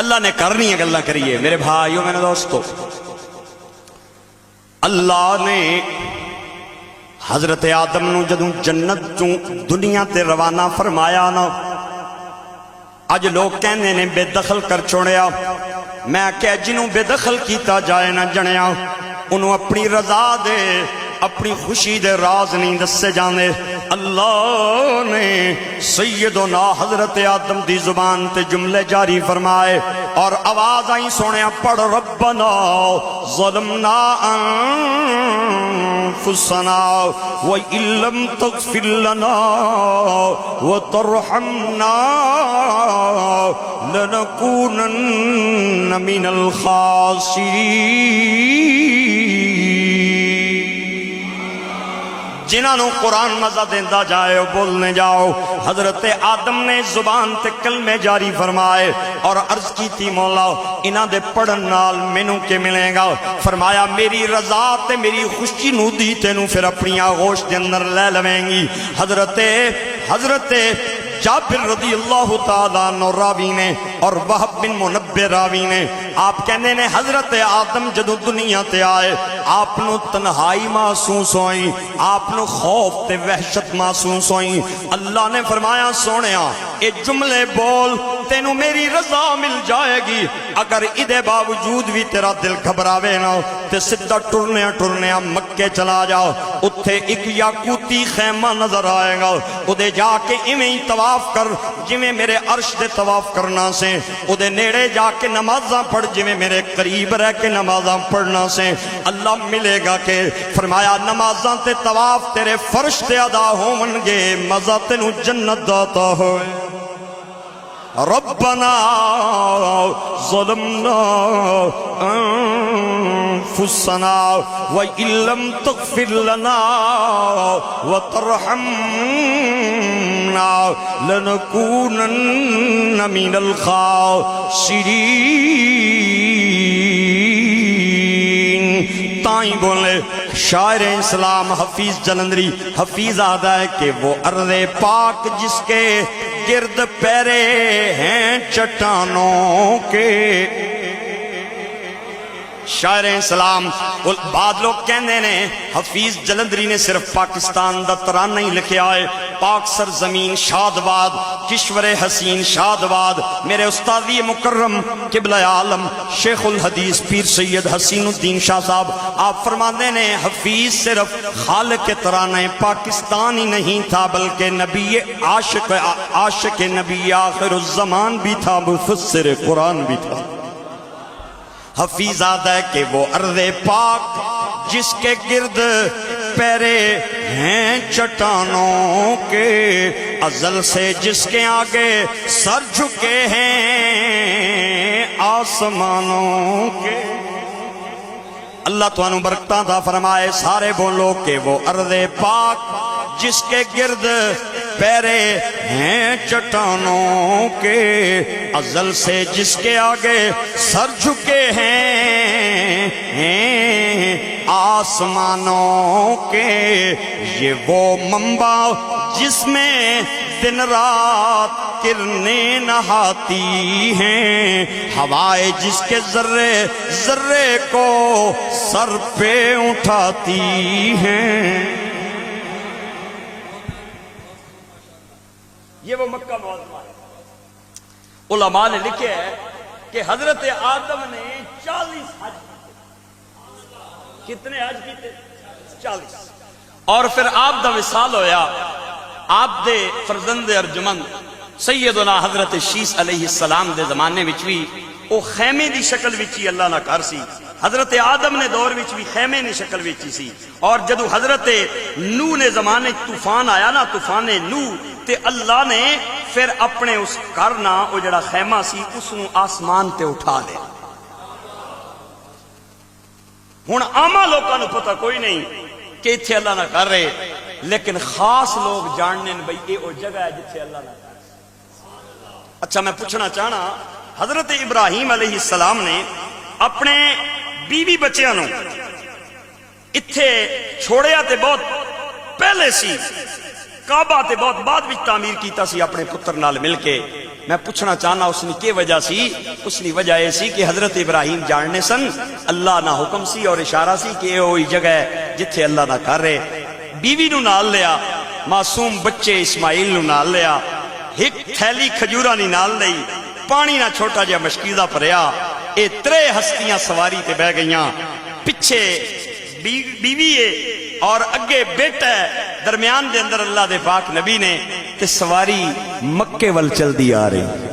اللہ نے کرنی ہے گلاں کریے میرے بھائیو میرے دوستو. اللہ نے حضرت آدم نو جدوں جنت چوں دنیا تے روانہ فرمایا نا، اج لوگ کہنے نے بے دخل کر چھوڑیا. میں کہ جنوں بے دخل کیتا جائے نہ جنیا انہوں اپنی رضا دے اپنی خوشی دے راز نہیں دسے جانے. اللہ نے سیدنا حضرت آدم دی زبان تے جملے جاری فرمائے اور آواز آئی سونے پڑھ ربنا ظلمنا انفسنا وَإِن لَّمْ تَغْفِرْ لَنَا وَتَرْحَمْنَا لَنَكُونَنَّ مِنَ الْخَاسِرِينَ. جنہوں قرآن مزہ دیندہ جائے بولنے جاؤ. حضرت آدم نے زبان تے کلمے جاری فرمائے اور عرض کی تھی مولا انہاں دے پڑھن نال مینوں کے ملے گا. فرمایا میری رضا تے میری خوشی نو دی تینوں پھر اپنی آغوش دے اندر لے لویں گی. حضرت جابر رضی اللہ تعالیٰ عنہ راوی نے اور وہب بن منبہ راوی نے آپ کہنے نے حضرت آدم جدو دنیا تے آئے آپ نو تنہائی محسوس ہوئی، آپ نو خوف تے وحشت محسوس ہوئی. اللہ نے فرمایا سونیا اے جملے بول تینو میری رضا مل جائے گی. اگر ادھے باوجود بھی تیرا دل گھبراوے نہ تے سدھا ٹرنے مکے چلا جاؤ. اتھے ایک یاقوتی خیمہ نظر آئے گا، ادھے جا کے ایویں ہی طواف کر جویں میرے عرش دے طواف کرنا سے. ادھے نیڑے جا کے نمازاں پڑھ جویں میرے قریب رہ کے نمازاں پڑھنا سے. اللہ ملے گا کہ فرمایا نمازاں تے طواف تیرے فرش تے ادا ہون گے، مزہ تینوں جنت داتا ہوئے. ربنا ظلمنا انفسنا وَإِن لَّمْ تَغْفِرْ لَنَا وَتَرْحَمْنَا لَنَكُونَنَّ مِنَ الْخَاسِرِينَ. تائیں بولے شاعر اسلام حفیظ جلندری حفیظ آدھا ہے کہ وہ ارض پاک جس کے گرد پیرے ہیں چٹانوں کے. شاعر اسلام بعد لوگ کہنے نے حفیظ جلندری نے صرف پاکستان دا ترانہ ہی لکھیا ہے. پاک سرزمین شادباد کشور حسین شادباد میرے استادی مکرم قبلہ عالم شیخ الحدیث پیر سید حسین الدین شاہ صاحب آپ فرمانے نے حفیظ صرف خالق ترانہ پاکستان ہی نہیں تھا بلکہ نبی عاشق نبی آخر الزمان بھی تھا، مفسر قرآن بھی تھا. حفیظ آدھا ہے کہ وہ ارض پاک جس کے گرد پیرے ہیں چٹانوں کے، ازل سے جس کے آگے سر جھکے ہیں آسمانوں کے. اللہ تو انہوں برکتاں تھا فرمائے سارے بولو کہ وہ ارض پاک جس کے گرد پیرے ہیں چٹانوں کے، ازل سے جس کے آگے سر جھکے ہیں آسمانوں کے. یہ وہ منبع جس میں دن رات کرنیں نہاتی ہیں، ہوائے جس کے ذرے ذرے کو سر پہ اٹھاتی ہیں. یہ وہ مکہ معظمہ ہے. علماء نے لکھے ہے کہ حضرت آدم نے 40 حج کیتے. کتنے حج کیتے؟ 40. اور پھر آپ دا وصال ہویا. آپ دے فرزند ارجمند سیدنا حضرت شیس علیہ السلام دے زمانے وچ بھی او خیمے دی شکل وچ ہی اللہ نہ کر سی. حضرت آدم نے دور وچ بھی خیمے دی شکل وچ ہی سی. اور جدو حضرت نوح نے زمانے طوفان آیا نا، طوفان نوح تے اللہ نے پھر اپنے اس کرنا او جڑا خیمہ سی اس نو آسمان تے اٹھا لیا. ہن عام لوکاں نو پتہ کوئی نہیں کہ اتھے اللہ نہ کر رہے، لیکن خاص لوگ جاننے بھئی اے او جگہ ہے جتھے اللہ نہ کر. اچھا میں پوچھنا چاہنا حضرت ابراہیم علیہ السلام نے اپنے بیوی بچیاں نو اتھے چھوڑیا تے بہت پہلے سی، کعبہ تے بہت بعد وچ تعمیر کیتا سی اپنے پتر نال مل کے. میں پوچھنا چاہنا اس نے کی وجہ سی؟ اس نے وجہ یہ سی کہ حضرت ابراہیم جاننے سن اللہ نہ حکم سی اور اشارہ سی کہ یہ وہی جگہ ہے جتھے اللہ نہ کر رہے. بیوی نو نال لیا، معصوم بچے اسماعیل نو نال لیا، ایک تھیلی کھجورا نہیں نال لئی، پانی نہ چھوٹا جا مشکیزہ پریا. اے ترے ہستیاں سواری تے بہ گئیاں، پچھے بیوی ہے اور اگے بیٹا ہے، درمیان دے اندر اللہ دے پاک نبی نے، تے سواری مکے ول چل دی آ رہی.